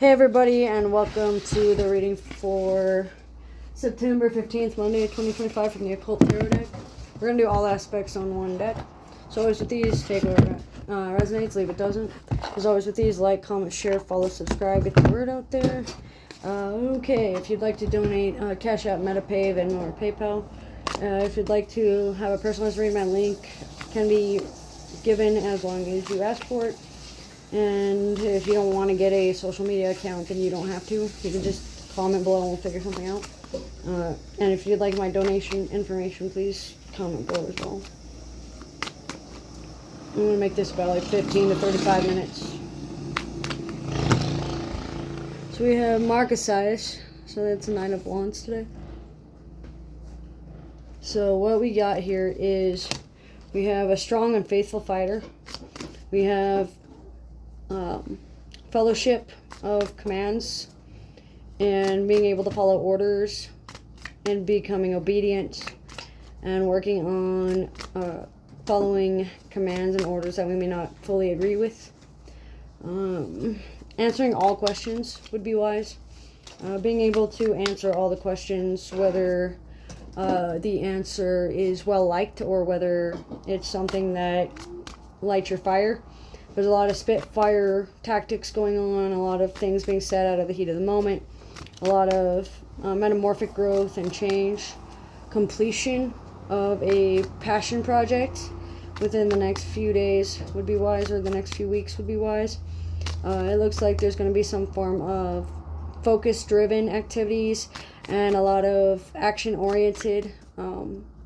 Hey everybody, and welcome to the reading for September 15th, Monday, 2025 from the Occult Tarot deck. We're going to do all aspects on one deck. So always with these, take what resonates, leave it doesn't. As always with these, like, comment, share, follow, subscribe, get the word out there. Okay, if you'd like to donate, Cash App, MetaPay, Venmo, or PayPal. If you'd like to have a personalized read, my link can be given as long as you ask for it. And if you don't want to get a social media account, then you don't have to. You can just comment below and we'll figure something out. And if you'd like my donation information, please comment below as well. I'm going to make this about like 15 to 35 minutes. So we have Marcasias. So that's a 9 of Wands today. So what we got here is we have a strong and faithful fighter. We have fellowship of commands and being able to follow orders and becoming obedient and working on following commands and orders that we may not fully agree with. Answering all questions would be wise. Being able to answer all the questions, whether the answer is well liked or whether it's something that lights your fire. There's a lot of spitfire tactics going on, a lot of things being said out of the heat of the moment, a lot of metamorphic growth and change, completion of a passion project within the next few days would be wise, or the next few weeks would be wise. It looks like there's going to be some form of focus-driven activities and a lot of action-oriented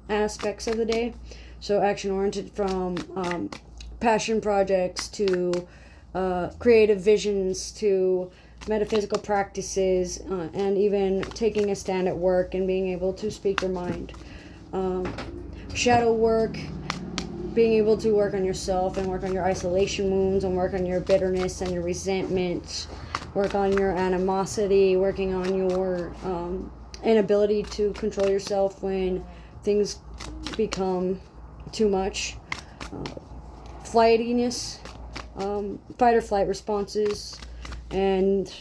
aspects of the day. So action-oriented from passion projects to creative visions to metaphysical practices and even taking a stand at work and being able to speak your mind. Shadow work, being able to work on yourself and work on your isolation wounds and work on your bitterness and your resentment, work on your animosity, working on your inability to control yourself when things become too much. Flightiness, fight or flight responses, and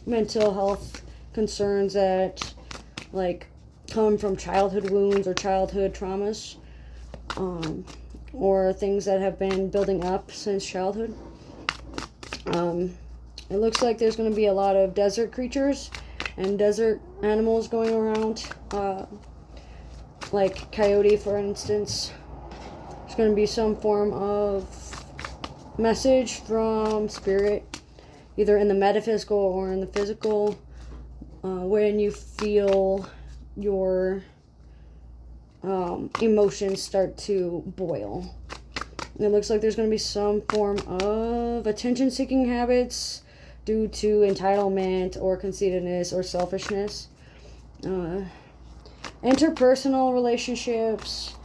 mental health concerns that come from childhood wounds or childhood traumas, or things that have been building up since childhood. It looks like there's going to be a lot of desert creatures and desert animals going around, like coyote, for instance. There's going to be some form of message from spirit, either in the metaphysical or in the physical, when you feel your emotions start to boil. It looks like there's going to be some form of attention-seeking habits due to entitlement or conceitedness or selfishness. Interpersonal relationships,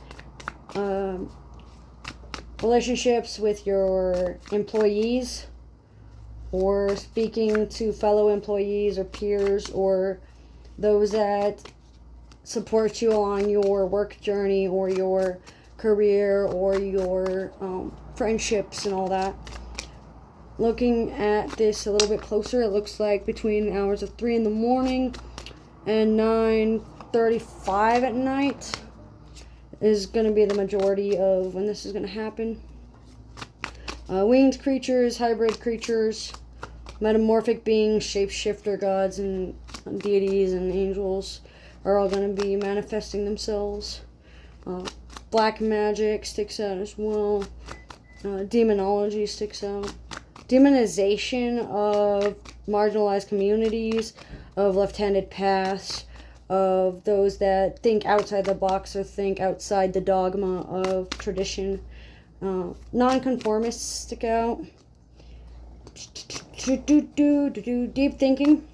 relationships with your employees, or speaking to fellow employees or peers or those that support you on your work journey or your career or your friendships and all that. Looking at this a little bit closer, it looks like between the hours of 3 in the morning and 9:35 at night is going to be the majority of when this is going to happen. Winged creatures, hybrid creatures, metamorphic beings, shapeshifter gods and deities and angels are all going to be manifesting themselves. Black magic sticks out as well. Demonology sticks out. Demonization of marginalized communities, of left-handed paths, of those that think outside the box or think outside the dogma of tradition. Nonconformists stick out. Deep thinking.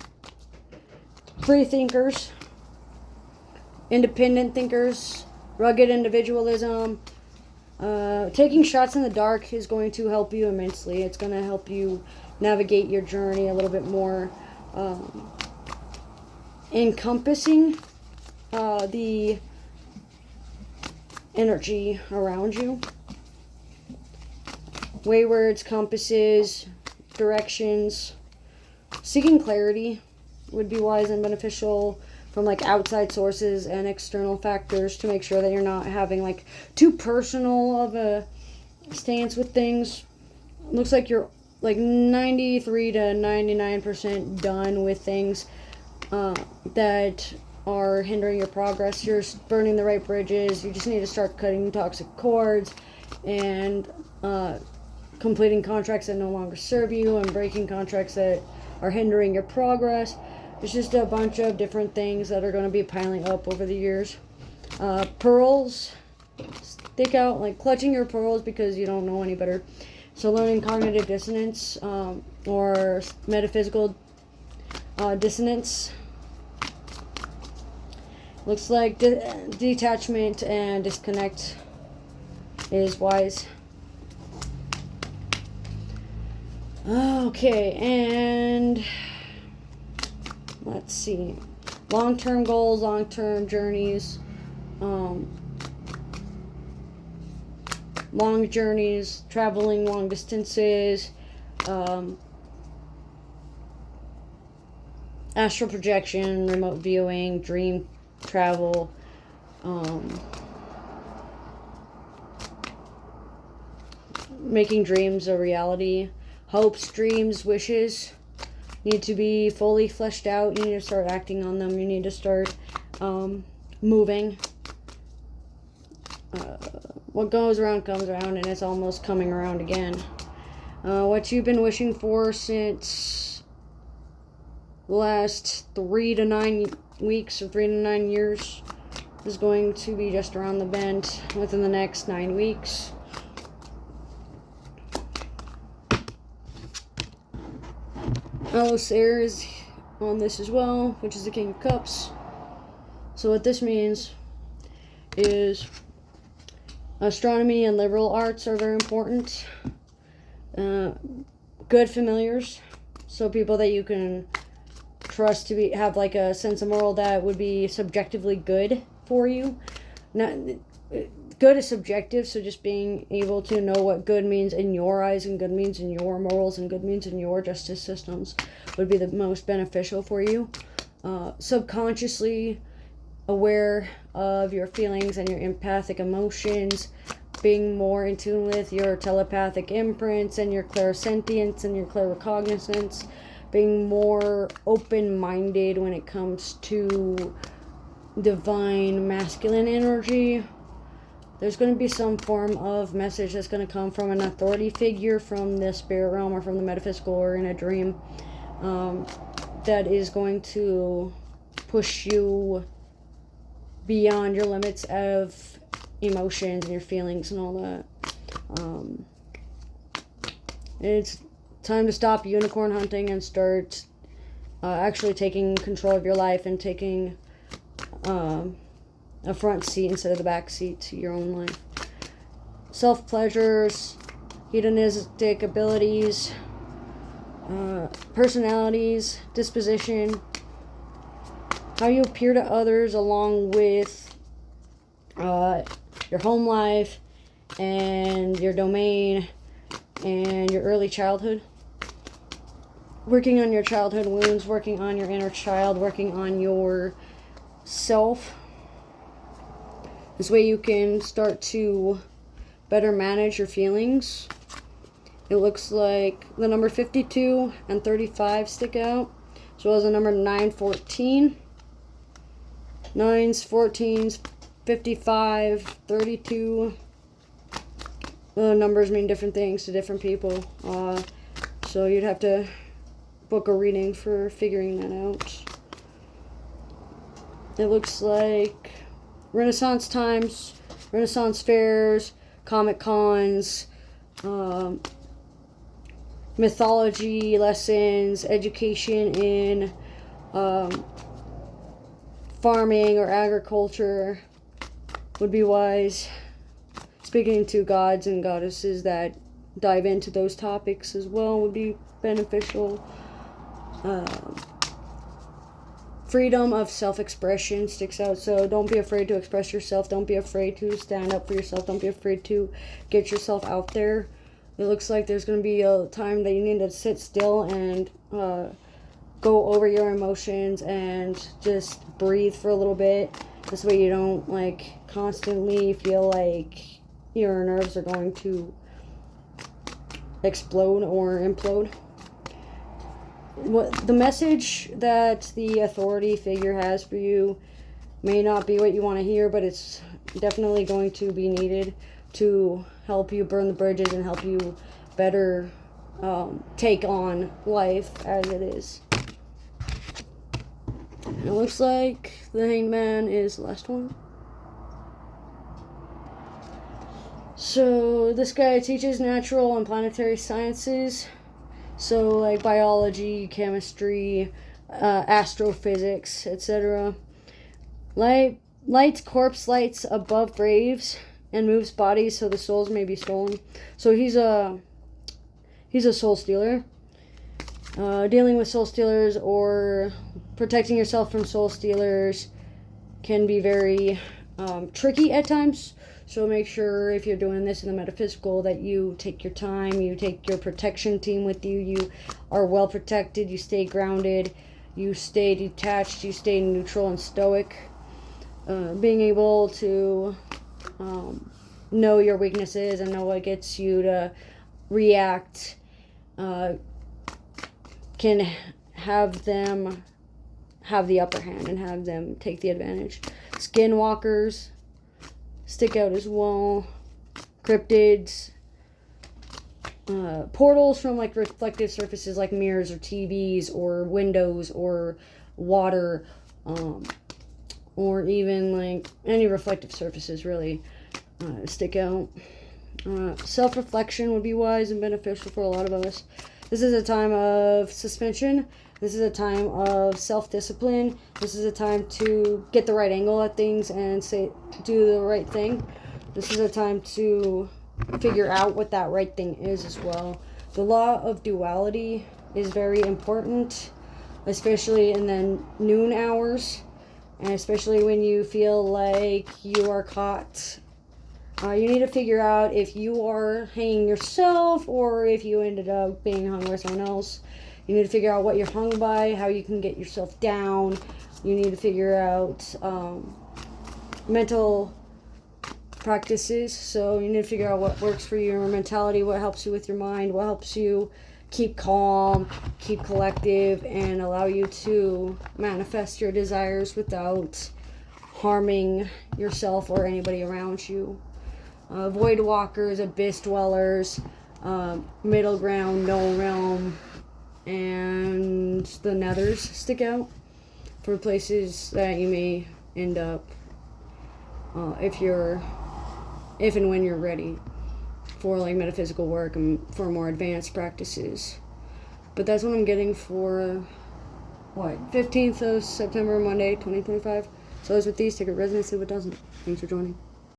Free thinkers. Independent thinkers. Rugged individualism. Taking shots in the dark is going to help you immensely. It's going to help you navigate your journey a little bit more. Encompassing the energy around you. Waywards, compasses, directions, seeking clarity would be wise and beneficial from like outside sources and external factors to make sure that you're not having like too personal of a stance with things. Looks like you're like 93 to 99% done with things that are hindering your progress. You're burning the right bridges. You just need to start cutting toxic cords and completing contracts that no longer serve you and breaking contracts that are hindering your progress. It's just a bunch of different things that are going to be piling up over the years. Pearls stick out, like clutching your pearls because you don't know any better. So learning cognitive dissonance or metaphysical dissonance. Looks like detachment and disconnect is wise. Okay, and let's see. Long-term goals, long-term journeys. Long journeys, traveling long distances. Astral projection, remote viewing, dream travel. Making dreams a reality. Hopes, dreams, wishes need to be fully fleshed out. You need to start acting on them. You need to start moving. What goes around comes around, and it's almost coming around again. What you've been wishing for since the last 3 to 9 weeks or 3 to 9 years is going to be just around the bend within the next 9 weeks. Alistair is on this as well, which is the King of Cups. So what this means is astronomy and liberal arts are very important. Good familiars, so people that you can trust to have like a sense of moral that would be subjectively good for you. Not good is subjective, so just being able to know what good means in your eyes and good means in your morals and good means in your justice systems would be the most beneficial for you. Subconsciously aware of your feelings and your empathic emotions, being more in tune with your telepathic imprints and your clairsentience and your claircognizance, being more open-minded when it comes to divine masculine energy. There's going to be some form of message that's going to come from an authority figure from the spirit realm or from the metaphysical or in a dream that is going to push you beyond your limits of emotions and your feelings and all that. It's time to stop unicorn hunting and start actually taking control of your life and taking a front seat instead of the back seat to your own life. Self-pleasures, hedonistic abilities, personalities, disposition, how you appear to others along with your home life and your domain and your early childhood. Working on your childhood wounds, working on your inner child, working on your self. This way you can start to better manage your feelings. It looks like the number 52 and 35 stick out, as well as the number 9, 14. 9s, 14s, 55, 32. The numbers mean different things to different people. So you'd have to book a reading for figuring that out. It looks like Renaissance times, Renaissance fairs, Comic Cons, mythology lessons, education in farming or agriculture would be wise. Speaking to gods and goddesses that dive into those topics as well would be beneficial. Freedom of self-expression sticks out, so don't be afraid to express yourself. Don't be afraid to stand up for yourself. Don't be afraid to get yourself out there. It looks like there's going to be a time that you need to sit still and go over your emotions and just breathe for a little bit. This way you don't like constantly feel like your nerves are going to explode or implode. What the message that the authority figure has for you may not be what you want to hear, but it's definitely going to be needed to help you burn the bridges and help you better take on life as it is. And it looks like the Hanged Man is the last one. So this guy teaches natural and planetary sciences. So like biology, chemistry, astrophysics, etc. Lights corpse lights above graves and moves bodies so the souls may be stolen. So he's a soul stealer. Dealing with soul stealers or protecting yourself from soul stealers can be very tricky at times. So make sure if you're doing this in the metaphysical that you take your time, you take your protection team with you, you are well protected, you stay grounded, you stay detached, you stay neutral and stoic. Being able to know your weaknesses and know what gets you to react can have them have the upper hand and have them take the advantage. Skinwalkers stick out as well. Cryptids. Portals from like reflective surfaces like mirrors or TVs or windows or water, or even like any reflective surfaces really stick out. Self-reflection would be wise and beneficial for a lot of us. This is a time of suspension. This is a time of self-discipline. This is a time to get the right angle at things and do the right thing. This is a time to figure out what that right thing is as well. The law of duality is very important, especially in the noon hours, and especially when you feel like you are caught. You need to figure out if you are hanging yourself or if you ended up being hung by someone else. You need to figure out what you're hung by, how you can get yourself down. You need to figure out mental practices. So you need to figure out what works for your mentality, what helps you with your mind, what helps you keep calm, keep collective, and allow you to manifest your desires without harming yourself or anybody around you. Void walkers, abyss dwellers, middle ground, no realm, and the nethers stick out for places that you may end up if and when you're ready for like metaphysical work and for more advanced practices. But that's what I'm getting for 15th of September, Monday, 2025. So as with these, take a resonance, see what doesn't. Thanks for joining.